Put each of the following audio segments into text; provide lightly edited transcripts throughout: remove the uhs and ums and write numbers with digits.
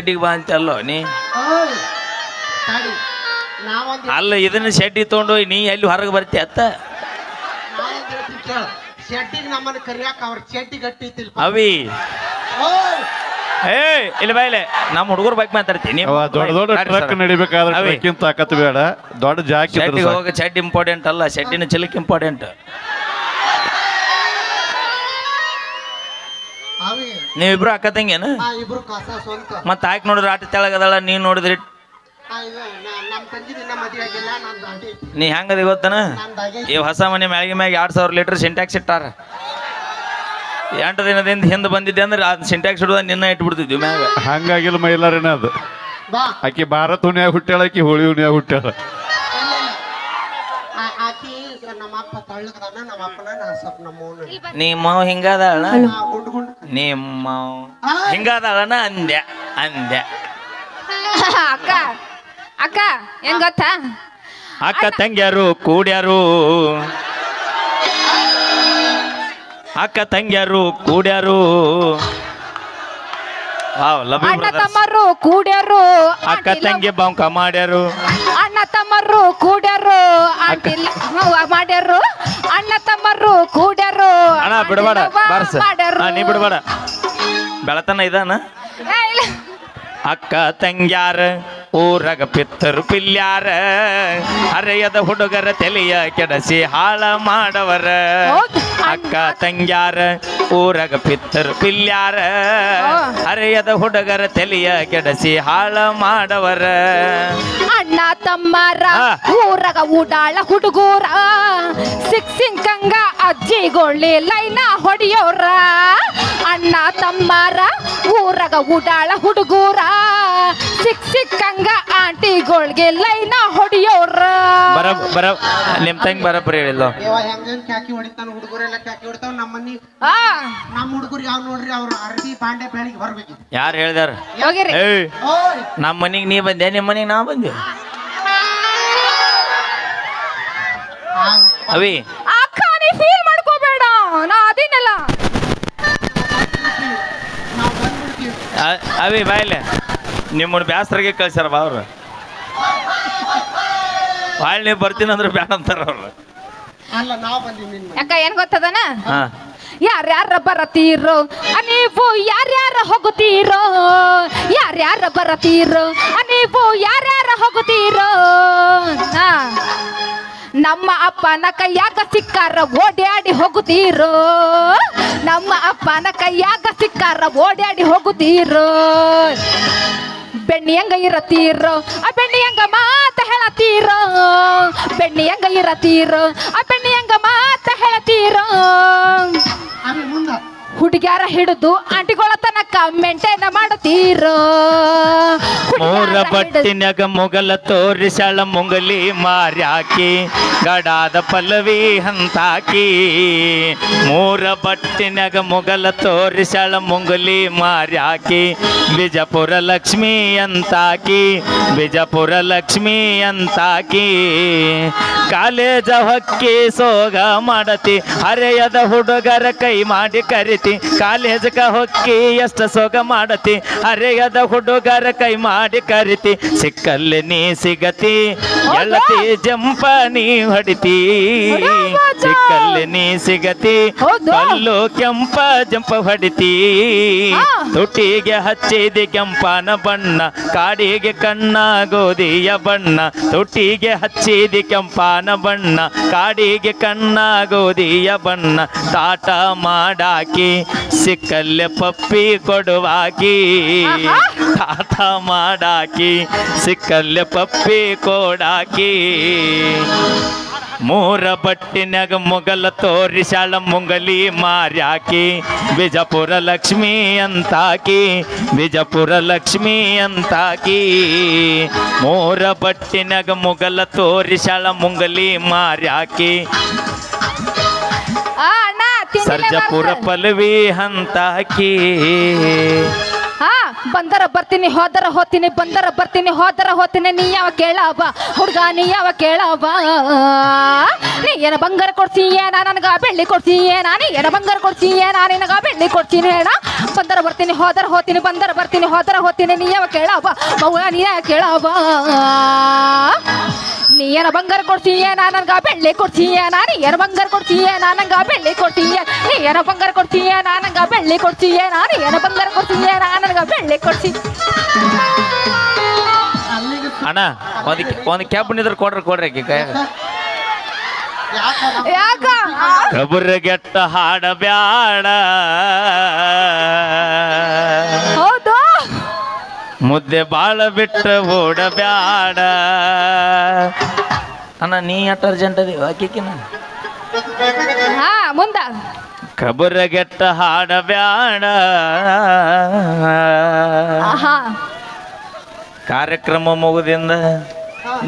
ಶೆಡ್ಡಿಗೆ ಬಾ ಅಂತಲ್ಲೋ ನೀ ಅಲ್ಲ ಇದನ್ನ ಶೆಡ್ಡಿ ತೊಗೊಂಡು ನೀ ಎಲ್ಲಿ ಹೊರಗೆ ಬರ್ತಿ ಅತ್ತ ಶೆಡ್ಡಿಗೆ ನಮ್ಮನ್ನ ಕರಿಯಾಕ ಅವ್ರ ಶೆಡ್ಡಿ ಗಟ್ಟಿ ಅವಿ ಏ ಇಲ್ಲ ಬಾಯಿಲೆ ನಮ್ಮ ಹುಡುಗರು ಬೈಕ್ ಮಾತಾಡ್ತೀನಿ ದೊಡ್ಡ ದೊಡ್ಡ ಟ್ರಕ್ ನಡಿಬೇಕಾದ್ರೆ ತಾಕತ್ ಬೇಡ ದೊಡ್ಡ ಜಾಕಿ ಹೋಗ ಶೆಡ್ ಇಂಪಾರ್ಟೆಂಟ್ ಅಲ್ಲ ಶೆಡ್ಡಿನ ಚಿಲಕ್ ಇಂಪಾರ್ಟೆಂಟ್ ನೀವಿಬ್ರು ಅಕ್ಕ ತಂಗೇನು ಮತ್ತ ಆಯ್ಕೆ ನೋಡಿದ್ರೆ ಆಟ ತೆಳಗದಳ ನೀವ್ ನೋಡಿದ್ರಿ ನೀ ಹೆಂಗದಿ ಗೊತ್ತನ ಈ ಹೊಸ ಮನೆ ಮ್ಯಾಗಿ ಮ್ಯಾಗ 2000 ಲೀಟರ್ ಸಿಂಟ್ಯಾಕ್ಸ್ ಇಟ್ಟಾರ 8 ದಿನದಿಂದ ಹಿಂದೆ ಬಂದಿದ್ದೆ ಅಂದ್ರೆ ಸಿಂಟ್ಯಾಕ್ಸ್ ಹಿಡಿದ ನಿನ್ನ ಇಟ್ಬಿಡ್ತಿದ್ವಿ ಮ್ಯಾಗ ಹಂಗಾಗಿಲ್ಲ ಮೈಲಾರೇನ ಅದು ಆಕಿ ಭಾರತ ಹುಣ್ಯಾಗ ಹುಟ್ಟ್ಯಾಳ ಆಕಿ ಹೋಳಿ ಹುಣ್ಯಾಗ ಹುಟ್ಟ್ಯಾಳ ನಿಮ್ಮ ಹಿಂಗಾದಳ ನಿಮ್ಮ ಹಿಂಗಾದಳನ ಅಂದ್ಯ ಅಂದ್ಯ ಅಕ್ಕ ಅಕ್ಕ ಏನ್ ಗೊತ್ತಾ ಅಕ್ಕ ತಂಗ್ಯಾರು ಕೂಡ್ಯಾರು ಅಕ್ಕ ತಂಗ್ಯಾರು ಕೂಡ್ಯಾರು ಅಣ್ಣ ತಮ್ಮರು ಕೂಡ್ಯಾರು ಅಕ್ಕ ತಂಗಿ ಬಾಂಕ ಮಾಡ್ಯಾರು ಅಣ್ಣ ತಮ್ಮರು ಕೂಡ್ಯಾರು ಮಾಡ್ಯಾರು ಅಣ್ಣ ತಮ್ಮರು ಕೂಡ್ಯಾರು ಅಣ್ಣ ಬಿಡಬೇಡ ಬಾರ್ಸ ನೀ ಬಿಡಬೇಡ ಬೆಳತನ ಇದಾನ ಅಕ್ಕ ತಂಗ್ಯಾರ ಊರಗ ಪಿತ್ತರು ಪಿಲ್ಯಾರ ಹರೆಯದ ಹುಡುಗರ ತಲೆಯ ಕೆಡಸಿ ಹಾಳ ಮಾಡವರ ಅಕ್ಕ ತಂಗ್ಯಾರ ಊರಗ ಪಿತ್ತರು ಪಿಲ್ಯಾರ ಹರೆಯದ ಹುಡುಗರ ತಲೆಯ ಕೆಡಸಿ ಹಾಳ ಮಾಡವರ ಅಣ್ಣ ತಮ್ಮರ ಊರಗ ಉಡಾಳ ಹುಡುಗೂರ ಸಿಕ್ಸಿಂಕಂಗ ಅಜ್ಜಿಗೊಳ್ಳಿ ಲೈನ ಹೊಡಿಯೋರ ಅಣ್ಣ ತಮ್ಮರ ಊರಗ ಉಡಾಳ ಹುಡುಗೂರ ಸಿಕ್ಸಿಕ್ಕಂಗ ಆಂಟಿಗಳಿಗೆ ಲೈನ ಹೊಡಿಯೋರ ನಿಮ್ ತಂಗಿ ಬರಬ್ರಿ ಹೇಳಿಲ್ಲ ಕ್ಯಾಕಿ ಹೊಡಿತಾನ ಹುಡುಗರೆಲ್ಲ ಕ್ಯಾಕಿ ಹೊಡಿತಾವ ನಮ್ಮ ಹುಡುಗರು ಯಾವ ನೋಡ್ರಿ ಅವ್ರು ಅರ್ಬಿ ಬಾಂಡೆ ಬೆಳಿಗ್ಗೆ ಬರ್ಬೇಕು ಯಾರು ಹೇಳ್ದಾರ ನಮ್ಮ ಮನಿಗ್ ನೀ ಬಂದೆ ನಿಮ್ಮ ಮನಿಗ್ ನಾ ಬಂದೆ ಅವಿ ಅಕ್ಕ ನೀ ಫೀಲ್ ಮಾಡ್ಕೋಬೇಡ ನಾ ಅದೇನಲ್ಲ ಅವಿ ಬಾಯಿಲೆ ನಿಮ್ಮನ್ನ ಬ್ಯಾಸ್ರಿಗೆ ಕಳ್ಸ್ಯಾರ ಬಾ ಅವ್ರು ಬಾಳ್ ನೀವು ಬರ್ತೀನಿ ಅಂದ್ರೆ ಬ್ಯಾಡ ಅಂತಾರ ಅವ್ರು ಅಕ್ಕ ಏನ್ ಗೊತ್ತದನ ಯಾರ್ಯಾರ ಬರತೀರೋ ನೀವು ಯಾರ್ಯಾರ ಹೋಗುತ್ತೀರೋ ಯಾರ್ಯಾರ ಬರತೀರೋ ನೀವು ಯಾರ್ಯಾರ ಹೋಗುತ್ತೀರೋ ನಮ್ಮ ಅಪ್ಪನ ಕೈಯಾಗ ಸಿಕ್ಕಾರ ಓಡ್ಯಾಡಿ ಹೋಗುತ್ತೀರೋ ನಮ್ಮ ಅಪ್ಪನ ಕೈಯಾಗ ಸಿಕ್ಕಾರ ಓಡ್ಯಾಡಿ ಹೋಗುತ್ತೀರೋ ಬೆಣ್ಣಿ ಹೆಂಗ ಇರತೀರೋ ಆ ಬೆಣ್ಣಿ ಹೆಂಗ ಮಾತ ಹೇಳತೀರೋ ಬೆಣ್ಣಿ ಹೆಂಗ ಇರತೀರೋ ಆ ಬೆಣ್ಣಿ ಹೆಂಗ ಮಾತ ಹೇಳತೀರೋ ಹುಡುಗ್ಯಾರ ಹಿಡಿದು ಆಂಟಿಗಳ ತನಕ ಮೆಂಟೇನ ಮಾಡುತ್ತೀರೋ ಮೂರ ಬಟ್ಟಿನ್ಯಾಗ ಮೊಗಲ ತೋರಿಸಳ ಮುಂಗಲಿ ಮಾರ್ಯಾಕಿ ಗಡಾದ ಪಲ್ಲವಿ ಹಂತಾಕಿ ಮೂರ ಬಟ್ಟಿನ್ಯಾಗ ಮೊಗಲ ತೋರಿಸಳ ಮುಂಗಲಿ ಮಾರ್ಯಾಕಿ ಬಿಜಾಪುರ ಲಕ್ಷ್ಮಿ ಅಂತಾಕಿ ಬಿಜಾಪುರ ಲಕ್ಷ್ಮಿ ಅಂತಾಕಿ ಕಾಲೇಜ ಹೊಕ್ಕಿ ಸೋಗ ಮಾಡತಿ ಹರೆಯದ ಹುಡುಗರ ಕೈ ಮಾಡಿ ಕರಿತಿ ಕಾಲೇಜಕ ಹೊಕ್ಕಿ ಎಷ್ಟ ಸೋಗ ಮಾಡತಿ ಹರೆಯದ ಹುಡುಗರ ಕೈ ಮಾಡಿ ಕರಿತಿ ಸಿಕ್ಕಲ್ಲಿ ನೀ ಸಿಗತಿ ಎಳತಿ ಜಂಪ ನೀ ಹೊಡಿತಿ ಸಿಕ್ಕಲ್ಲಿ ನೀ ಸಿಗತಿ ಕಲ್ಲು ಕೆಂಪ ಜಂಪ ಹೊಡಿತಿ ತುಟಿಗೆ ಹಚ್ಚಿದಿ ಕೆಂಪನ ಬಣ್ಣ ಕಾಡಿಗೆ ಕಣ್ಣ ಗೋಧಿಯ ಬಣ್ಣ ತುಟಿಗೆ ಹಚ್ಚಿದಿ ಕೆಂಪನ ಬಣ್ಣ ಕಾಡಿಗೆ ಕಣ್ಣ ಗೋಧಿಯ ಬಣ್ಣ ತಾಟ ಮಾಡಾಕಿ ಸಿಕ್ಕಲ್ಲೆ ಪಪ್ಪಿ ಕೊಡುವಾಕಿ ತಾಟ ಮಾಡಾಕಿ ಸಿಕ್ಕಲ್ಲೆ ಪಪ್ಪಿ ಕೊಡಾಕಿ ಮೂರ ಬಟ್ಟಿನ್ಯಾಗ ಮೊಗಲ ತೋರಿಸಾಳ ಮುಂಗಲಿ ಮಾರ್ಯಾಕಿ ಬಿಜಾಪುರ ಲಕ್ಷ್ಮಿ ಅಂತಾಕಿ ಬಿಜಾಪುರ ಲಕ್ಷ್ಮಿ ಅಂತಾಕಿ ಮೂರ ಬಟ್ಟಿನ್ಯಾಗ ಮೊಗಲ ತೋರಿಸಾಳ ಮುಂಗಲಿ ಮಾರ್ಯಾಕಿ ಸರ್ಜಪುರ ಪಲ್ವಿ ಹಂತಾಕಿ ಬಂದರ ಬರ್ತೀನಿ ಹೋದರ ಹೋತೀನಿ ಬಂದರ ಬರ್ತೀನಿ ಹೋದರ ಹೋತೀನಿ ನೀ ಯಾವ ಕೇಳವ ಹುಡುಗ ನೀ ಯಾವ ಕೇಳವ ನೀ ಏನ ಬಂಗಾರ ಕೊಡ್ತೀಯ ನನಗ ಬೆಳ್ಳಿ ಕೊಡ್ತೀಯ ನೀ ಏನ ಬಂಗಾರ ಕೊಡ್ತೀಯ ನಾನು ನಿನಗ ಬೆಳ್ಳಿ ಕೊಡ್ತೀನಿ ಹೇಳ ಬಂದರ ಬರ್ತೀನಿ ಹೋದರ ಹೋತೀನಿ ಬಂದರ ಬರ್ತೀನಿ ಹೋದರ ಹೋತೀನಿ ನೀ ಯಾವ ಕೇಳವ ಮಗಳ ನೀ ಯಾವ ಕೇಳವ ನೀ ಏನ ಬಂಗಾರ ಕೊಡ್ತೀಯ ನನಗ ಬೆಳ್ಳಿ ಕೊಡ್ತೀಯ ನಾನು ಏನ ಬಂಗಾರ ಕೊಡ್ತೀಯ ನನಗ ಬೆಳ್ಳಿ ಕೊಡ್ತೀಯ ನೀ ಏನ ಬಂಗಾರ ಕೊಡ್ತೀಯ ನನಗ ಬೆಳ್ಳಿ ಕೊಡ್ತೀಯ ನಾನು ಏನ ಬಂಗಾರ ಕೊಡ್ತೀಯ ನನಗ ಬೆಳ್ಳಿ ಕೊಡ್ತೀಯ ಅಲ್ಲಿಗೆ ಅಣ್ಣ ಒಂದು ಕ್ಯಾಬ್ ನಿಂದ್ರ ಕೊಡ್ರಿ ಆಕಿ ಕೈಯಾಗ ಯಾಕ ಕಬರ್ಗೆಟ್ಟ ಹಾಡಬ್ಯಾಡ ಹೌದು ಮುದ್ದೆ ಬಾಳ ಬಿಟ್ಟ ಓಡಬ್ಯಾಡ ಅಣ್ಣ ನೀ ಅಟ್ ಅರ್ಜೆಂಟ್ ಅದೀವ ಆಕಿಕಿನ ಹಾ ಮುಂದ ಕಬರ್ಗೆಟ್ಟ ಹಾಡಬ್ಯಾಡ ಆಹಾ ಕಾರ್ಯಕ್ರಮ ಮುಗುದಿಂದ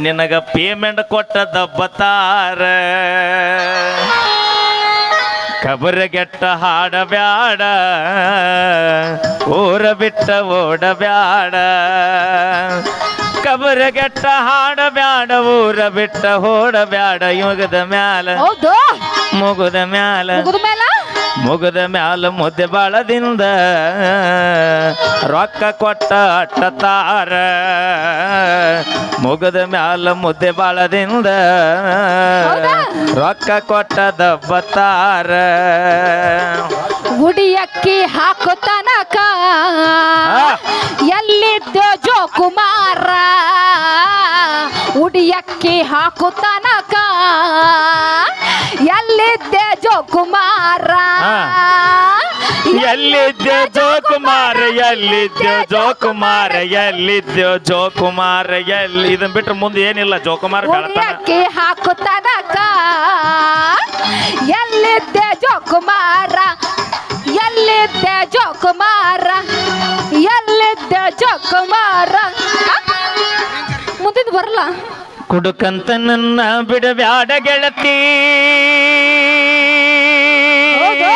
ನಿನಗ ಪೇಮೆಂಟ್ ಕೊಟ್ಟ ದಬ್ಬತಾರ ಕಬರಗೆಟ್ಟ ಹಾಡಬ್ಯಾಡ ಊರ ಬಿಟ್ಟ ಓಡಬ್ಯಾಡ ಕಬರಗೆಟ್ಟ ಹಾಡಬ್ಯಾಡ ಊರ ಬಿಟ್ಟ ಓಡಬ್ಯಾಡ ಯುಗದ ಮ್ಯಾಲ ಹೌದು ಮುಗುದ ಮ್ಯಾಲ ಮುಗಿದ ಮೇಲೆ ಮುಗದ ಮ್ಯಾಲ ಮುದ್ದೆ ಬಾಳದಿಂದ ರೊಕ್ಕ ಕೊಟ್ಟ ಅಟ್ಟತಾರ ಮುಗದ ಮ್ಯಾಲ ಮುದ್ದೆ ಬಾಳದಿಂದ ರೊಕ್ಕ ಕೊಟ್ಟ ದಬ್ಬತಾರ ಉಡಿಯಕ್ಕಿ ಹಾಕೋ ತನಕ ಎಲ್ಲಿದ್ದ ಜೋಕುಮಾರ ಉಡಿಯಕ್ಕಿ ಹಾಕೋ ತನಕ ಎಲ್ಲಿದ್ದೆ ಜೋಕುಮಾರ ಎಲ್ಲಿದ್ದೆ ಜೋಕುಮಾರ ಎಲ್ಲಿದ್ದೆ ಜೋಕುಮಾರ ಎಲ್ಲಿದ್ದೆ ಜೋಕುಮಾರ ಎಲ್ಲಿ ಇದನ್ ಬಿಟ್ರೆ ಮುಂದೆ ಏನಿಲ್ಲ ಜೋಕುಮಾರ ಬೆಳತಾನ ಉಡಿಯಕ್ಕಿ ಹಾಕೋ ತನಕ ಎಲ್ಲಿದ್ದೆ ಜೋಕುಮಾರ ಎಲ್ಲಿದ್ದೆ ಜೋಕುಮಾರ ಎಲ್ಲಿದ್ದೆ ಜೋಕುಮಾರ ಮುಂದಿದ್ ಬರಲ್ಲ ಕುಡುಕಂತ ನನ್ನ ಬಿಡಬ್ಯಾಡ ಗೆಳತಿ ಹೌದಾ?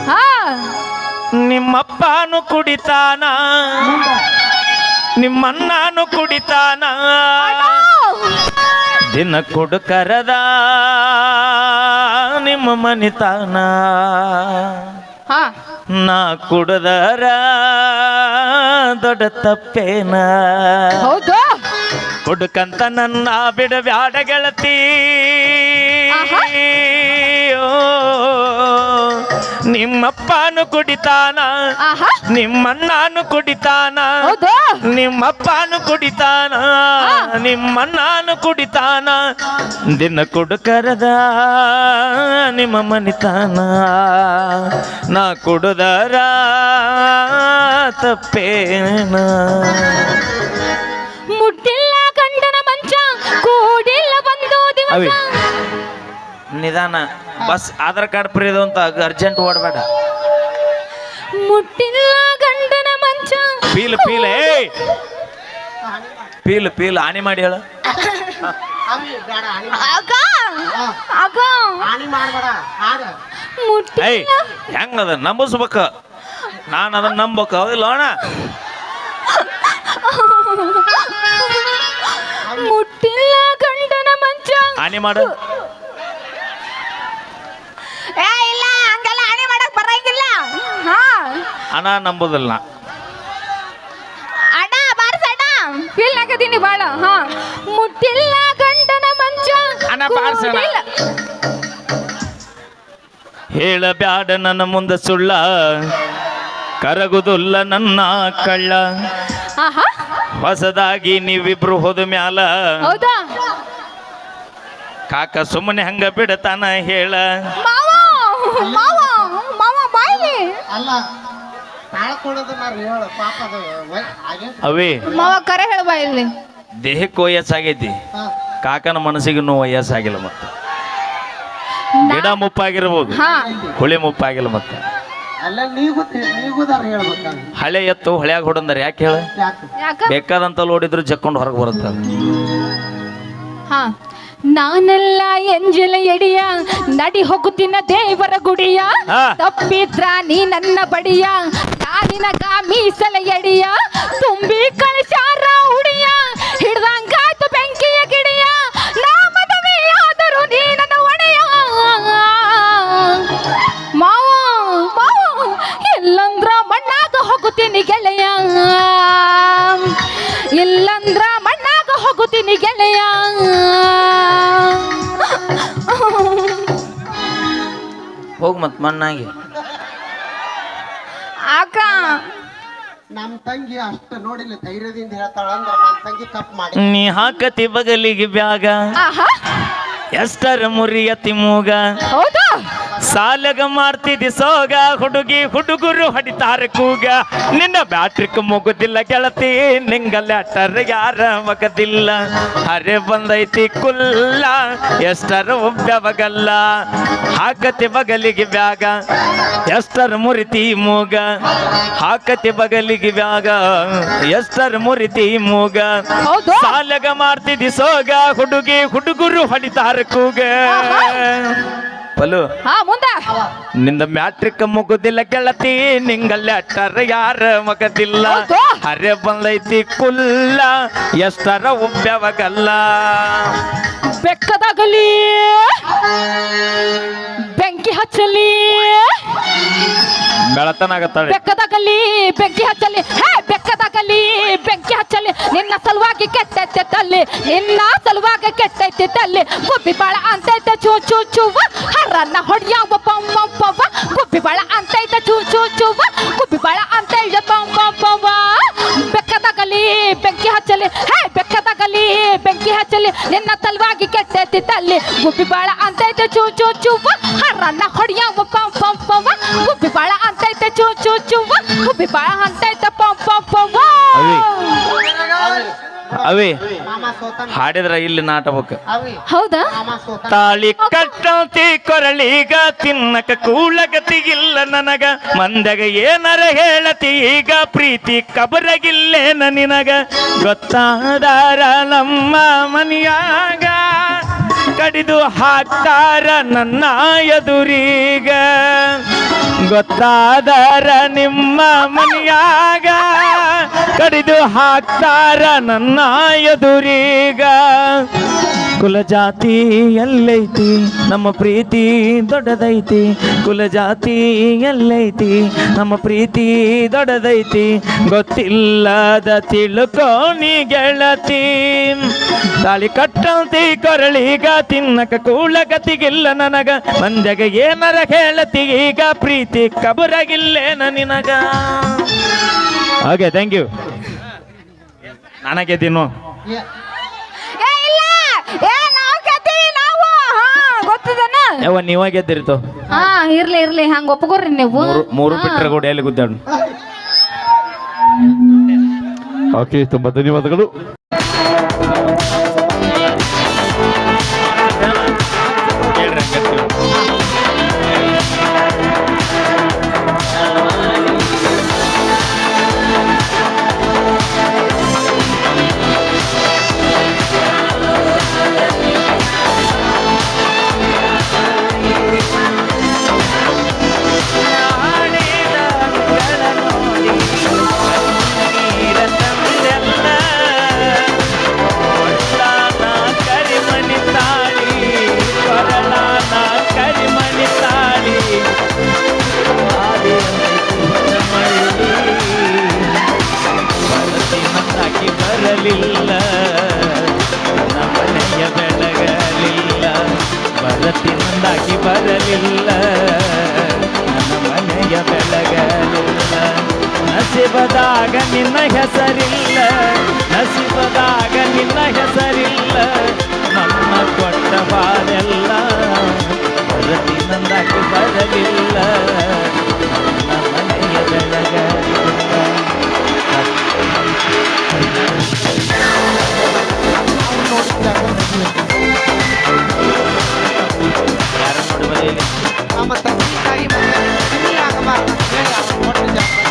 ಹಾ ನಿಮ್ಮಪ್ಪನು ಕುಡಿತಾನ ನಿಮ್ಮಣ್ಣನು ಕುಡಿತಾನ ದಿನ ಕುಡುಕರದ ನಿಮ್ಮ ಮನಿತಾನ ಹಾ ನಾ ಕುಡದರ ದೊಡ್ಡ ತಪ್ಪೇನ ಹೌದು ಹುಡುಕಂತ ನನ್ನ ಬಿಡಬ್ಯಾಡ ಗೆಳತಿ ಆಹಾ. ಓ, ನಿಮ್ಮಪ್ಪನು ಕುಡಿತಾನ ಆಹಾ ನಿಮ್ಮಣ್ಣನು ಕುಡಿತಾನ ಹೌದು ನಿಮ್ಮಪ್ಪನು ಕುಡಿತಾನ ನಿಮ್ಮಣ್ಣನು ಕುಡಿತಾನ ದಿನ ಕುಡುಕರದ ನಿಮ್ಮ ಮನಿತಾನ ನಾ ಕುಡುದರ ತಪ್ಪೇನ ಮುಟ್ಟಿಲ್ಲ ಗಂಡನ ಮಂಚ ಕೂಡಿಲ್ಲ ಬಂದು ಅವಿ ದಿವಸ ನಿಧಾನ ಬಸ್ ಆಧಾರ್ ಕಾರ್ಡ್ ಪ್ರೀದು ಅಂತ ಅರ್ಜೆಂಟ್ ಓಡಬೇಡ ಮುಟ್ಟಿಲ್ಲ ಗಂಡನ ಮಂಚ ಪೀಲ್ ಪೀಲ್ ಏ ಪೀಲ್ ಪೀಲ್ ಹಾನಿ ಮಾಡಿ ಹೇಳ ಅವಿ ಬೇಡ ಹಾನಿ ಆಗ ಆಗ ಹಾನಿ ಮಾಡ್ಬೇಡ ಹಾಡ ಏಯ್ ಮುಟ್ಟಿಲ್ಲ ಹೆಂಗದ ನಂಬಿಸ್ಬೇಕ ನಾನು ಅದನ್ನ ನಂಬಕ ಹೌದಿಲ್ಲ ಅಣ್ಣ ಮುಟ್ಟಿಲ್ಲ ಗಂಡನ ಮಂಚ ಹಾನಿ ಮಾಡು ಏ ಇಲ್ಲ ಹಂಗೆಲ್ಲ ಹಣೆ ಮಾಡಕ್ ಬರಂಗಿಲ್ಲ ಹಾ ಅಣ್ಣ ನಂಬುದಿಲ್ಲ ಅಣ್ಣ ಬಾರ್ಸಣ್ಣ ಫೀಲ್ ಆಗದೀನಿ ಬಾಳ ಹಾ ಮುಟ್ಟಿಲ್ಲ ಗಂಡನ ಮಂಚ ಅಣ್ಣ, ಬಾರ್ಸಣ್ಣ. ಕೂಡಿಲ್ಲ. ಹೇಳಬ್ಯಾಡ ನನ್ನ ಮುಂದೆ ಸುಳ್ಳ ಕರಗುದಿಲ್ಲ ನನ್ನ ಕಳ್ಳ ಆಹಾ ಹೊಸದಾಗಿ ನೀವಿಬ್ರು ಹೋದ ಮ್ಯಾಲ ಹೌದಾ ಕಾಕ ಸುಮ್ಮನೆ ಹಂಗ ಬಿಡತಾನ ಹೇಳ ಮಾವ ಮಾವ ಮಾವ ಬಾಯಿ ಅಲ್ಲ ತಾಳ್ಕೊಳೋದು ನಾನು ಹೇಳು ಪಾಪ ಅದು ಹಾಗೆ ಅವೇ ಮಾವ ಕರೆ ಹೇಳ್ಬಾ ಇಲ್ಲಿ ದೇಹಕ್ಕೆ ವಯಸ್ಸಾಗೈತಿ ಹಾ. ಕಾಕನ ಮನಸ್ಸಿಗೂ ವಯಸ್ಸಾಗಿಲ್ಲ ಮತ್ತೆ ಗಿಡ ಮುಪ್ಪಾಗಿರ್ಬೋದು ಹಾ ಹುಳಿ ಮುಪ್ಪಾಗಿಲ್ಲ ಮತ್ತೆ ಅಲ್ಲ ನೀಗುದಾರ ಹೇಳ್ಬೇಕಾಗ ಹಳೆ ಎತ್ತು ಹೊಳ್ಯಾಗ ಹೊಡಂದಾರ ಯಾಕೆ ಹೇಳ ಯಾಕೆ ಯಾಕ ಬೇಕಾದಂತ ಲೋಡಿದ್ರು ಜಕ್ಕೊಂಡು ಹೊರಗೆ ಬರುತ್ತೆ ಹಾ ನಾನೆಲ್ಲ ಎಂಜಲ ಎಡಿಯ ನಡಿ ಹೋಗುತ್ತಿನ ದೇವರ ಗುಡಿಯ ಹಾ. ತಪ್ಪಿದ್ರ ನೀ ನನ್ನ ಬಡಿಯ ನಾನಿನಗ ಮೀಸಲ ಎಡಿಯ ತುಂಬಿ ಕಳಿಸಾರ ಹುಡಿಯ ಹಿಡ್ದಂಗಾಯ್ತು ಬೆಂಕಿಯ ಗಿಡಿಯ ನಾ ಮದುವೆ ಆದರೂ ನೀ ನನ್ನ ಒಡೆಯ ಮಾವ ಮಾವ ಇಲ್ಲಂದ್ರ ಮಣ್ಣಾಗ ಹೋಗುತ್ತೀನಿ ಗೆಳೆಯ ಇಲ್ಲಂದ್ರ ಮಣ್ಣಾಗ ಹೋಗುತ್ತೀನಿ ಗೆಳೆಯ ಹೋಗ್ ಮತ್ ಮಣ್ಣಾಗಿ ಅಕ್ಕ ನಮ್ ತಂಗಿ ಅಷ್ಟ ನೋಡಿಲ್ಲ ಧೈರ್ಯದಿಂದ ಹೇಳ್ತಾಳ ಅಂದ್ರ ನಮ್ ತಂಗಿ ಕಪ್ ಮಾಡಿ ನೀ ಹಾಕತಿ ಬಗಲಿಗೆ ಬ್ಯಾಗ ಆಹಾ ಎಷ್ಟರ ಮುರಿಯತಿ ಮೂಗ ಹೌದಾ ಸಾಲಗ ಮಾಡ್ತಿದ್ದಿ ಸೋಗ ಹುಡುಗಿ ಹುಡುಗರು ಹೊಡಿತಾರ ಕೂಗ ನಿನ್ನ ಬ್ಯಾಟ್ರಿಕ್ ಮುಗುದಿಲ್ಲ ಗೆಳತಿ ನಿಂಗ ಲೆಟರ್ ಯಾರ ಮಗದಿಲ್ಲ ಹರೆ ಬಂದೈತಿ ಕುಲ್ಲ ಎಷ್ಟರ ಒಬ್ಬವಗಲ್ಲ ಹಾಕತಿ ಬಗಲಿಗೆ ಬ್ಯಾಗ ಎಷ್ಟರ ಮುರಿತಿ ಮೂಗ ಹಾಕತಿ ಬಗಲಿಗೆ ಬ್ಯಾಗ ಎಷ್ಟರ ಮುರಿತಿ ಮೂಗ ಹೌದು ಸಾಲಗ ಮಾಡ್ತಿದ್ದಿ ಸೋಗ ಹುಡುಗಿ ಹುಡುಗರು ಹೊಡಿತಾರ ಕೂಗ ಪಲು ಹಾ ಮುಂದ ನಿಂದ ಮ್ಯಾಟ್ರಿಕ್ ಮುಗುದಿಲ್ಲ ಗೆಳತಿ ನಿಂಗ ಲೆಟರ್ ಯಾರ ಮಗದಿಲ್ಲ ಹೌದು. ಹರೆ ಬಂದೈತಿ ಕುಲ್ಲ ಎಷ್ಟರ ಒಬ್ಬವಗಲ್ಲ ಬೆಕ್ಕದಾಗಲಿ ಬೆಂಕಿ ಹಚ್ಚಲಿ ಬೆಳತನಾಗತ್ತಾಳೆ ಬೆಕ್ಕದಾಗಲಿ ಬೆಂಕಿ ಹಚ್ಚಲಿ ಹೇ ಬೆಕ್ಕದಾಗಲಿ ಬೆಂಕಿ ಹಚ್ಚಲಿ ನಿನ್ನ ಸಲುವಾಗಿ ಕೆಟ್ಟೈತೆ ತಲ್ಲಿ ನಿನ್ನ ಸಲುವಾಗಿ ಕೆಟ್ಟೈತೆ ತಲ್ಲಿ ಗುಬ್ಬಿ ಬಾಳ ಅಂತೈತೆ ಚೂ ಚೂ ಚೂವ ಹರನ್ನ ಹೊಡ್ಯಾವ ಪಮ್ಮ ಪವ್ವ ಗುಬ್ಬಿ ಬಾಳ ಅಂತೈತೆ ಚೂ ಚೂ ಚೂವ ಗುಬ್ಬಿ ಬಾಳ ಅಂತೈತೆ ಪಮ್ಮ ಪವ್ವ ಬೆಕ್ಕದಾಗಲಿ ಬೆಂಕಿ ಹಚ್ಚಲಿ ಹೇ ಬೆಕ್ಕದಾಗಲಿ ಬೆಂಕಿ ಹಚ್ಚಲಿ ನಿನ್ನ ಸಲುವಾಗಿ ಕೆಟ್ಟೈತೆ ತಲ್ಲಿ ಗುಬ್ಬಿ ಬಾಳ ಅಂತೈತೆ ಚೂ ಚೂ ಚೂವ ಹರನ್ನ ಹೊಡ್ಯಾವ ಪಮ್ಮ ಪವ್ವ ಗುಬ್ಬಿ ಬಾಳ ಅಂತೈತೆ ಚೂ ಚೂ ಚೂವ ಗುಬ್ಬಿ ಬಾಳ ಅಂತೈತೆ ಪಮ್ಮ ಪವ್ವ ಅವಿ ಮಾಮ ಸೋತನ್ ಹಾಡಿದ್ರ ಇಲ್ಲಿ ನಾಟಬೇಕು ಅವಿ ಹೌದಾ ಮಾಮ ಸೋತನ್ ತಾಳಿ ಕಟ್ಟಂತಿ ಕೊರಳೀಗ ತಿನ್ನಕ ಕೂಳಗತಿಗಿಲ್ಲ ನನಗ ಮಂದಗ ಏನರ ಹೇಳತಿ ಈಗ ಪ್ರೀತಿ ಕಬರಗಿಲ್ಲೇನ ನಿನಗ ಗೊತ್ತಾದಾರ ನಮ್ಮ ಮನಿಯಾಗ ಕಡಿದು ಹಾಕ್ತಾರ ನನ್ನ ಎದುರೀಗ ಗೊತ್ತಾದರ ನಿಮ್ಮ ಮನಿಯಾಗ ಕಡಿದು ಹಾಕ್ತಾರ ನನ್ನ ಎದುರೀಗ ಕುಲಜಾತಿ ಎಲ್ಲೈತಿ ನಮ್ಮ ಪ್ರೀತಿ ದೊಡ್ಡದೈತಿ ಕುಲಜಾತಿ ಎಲ್ಲೈತಿ ನಮ್ಮ ಪ್ರೀತಿ ದೊಡ್ಡದೈತಿ ಗೊತ್ತಿಲ್ಲದ ತಿಳ್ಕೋಣಿ ಗೆಳತಿ ತಾಳಿ ಕಟ್ಟಂತಿ ಕೊರಳೀಗ ತಿನ್ನಕ ಕೂಳಗತಿಗಿಲ್ಲ ನನಗ ಮಂದ್ಯಾಗ ಏನರ ಹೇಳತಿ ಈಗ ಪ್ರೀತಿ ಕಬರಾಗಿಲ್ಲೇನ ನಿನಗ ಓಕೆ ಥ್ಯಾಂಕ್ ಯು ನನಗೆದ್ದೀನು ಏ, ಏ ಇಲ್ಲ ಏ ನಾವು ಗೆದ್ದೀವಿ ನಾವು ಹಾ ಗೊತ್ತದನ ಯಾವ ನೀವ ಗೆದ್ದಿರ್ತು ಹಾ ಇರ್ಲಿ ಇರ್ಲಿ ಹಂಗ ಒಪ್ಕೋರಿ ನೀವು ಮೂರು ಬಿಟ್ರೆ ಕೂಡ ಎಲ್ಲಿ ಗುದ್ದಾಡು ಓಕೆ ತುಂಬಾ ಧನ್ಯವಾದಗಳು ಹೇಳ್ರಿ ಹಂಗಂತೀವಿ. ಬರಲಿಲ್ಲ ನಮ್ಮನೆಯ ಬೆಳಗಲಿಲ್ಲ ಬರತಿನಂದಾಗಿ ಬರಲಿಲ್ಲ ನನ್ನ ಮನೆಯ ಬೆಳಗಲಿಲ್ಲ ನಸಿಬದಾಗ ನಿನ್ನ ಹೆಸರಿಲ್ಲ ನಸಿಬದಾಗ ನಿನ್ನ ಹೆಸರಿಲ್ಲ ನನ್ನ ಕೊಟ್ಟ ಬಾಳೆಲ್ಲ ಬರತಿನಂದಾಗಿ ಬರಲಿಲ್ಲ ನನ್ನ ಮನೆಯ ಬೆಳಗಲಿಲ್ಲ ಯಾರು ನೋಡುವ ಹೇಳಿ ಮಾಮ ತಂಗಿ ತಾಯಿ ಮನೆ ಆಗಬಾರ್ದು ಅಂತ ಹೇಳಿ ಅವ್ರು ಒಟ್ಟು ಜಾಸ್ತಿ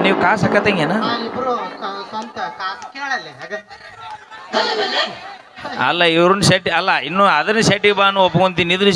ನೀವು ಕಾಸು ಹಾಕತ್ತಂಗೇನ ಇಬ್ರು ಸ್ವಂತ ಕಾಸು ಕೇಳಲ್ಲ ಹಾಗ ಅಲ್ಲ ಇವ್ರನ್ನ ಶೆಟ್ಟಿ ಅಲ್ಲ ಇನ್ನು ಅದನ್ನ ಶೆಟ್ಟಿಗೆ ಬಾನು ಒಪ್ಕೊಂತೀನಿ ಇದನ್ನ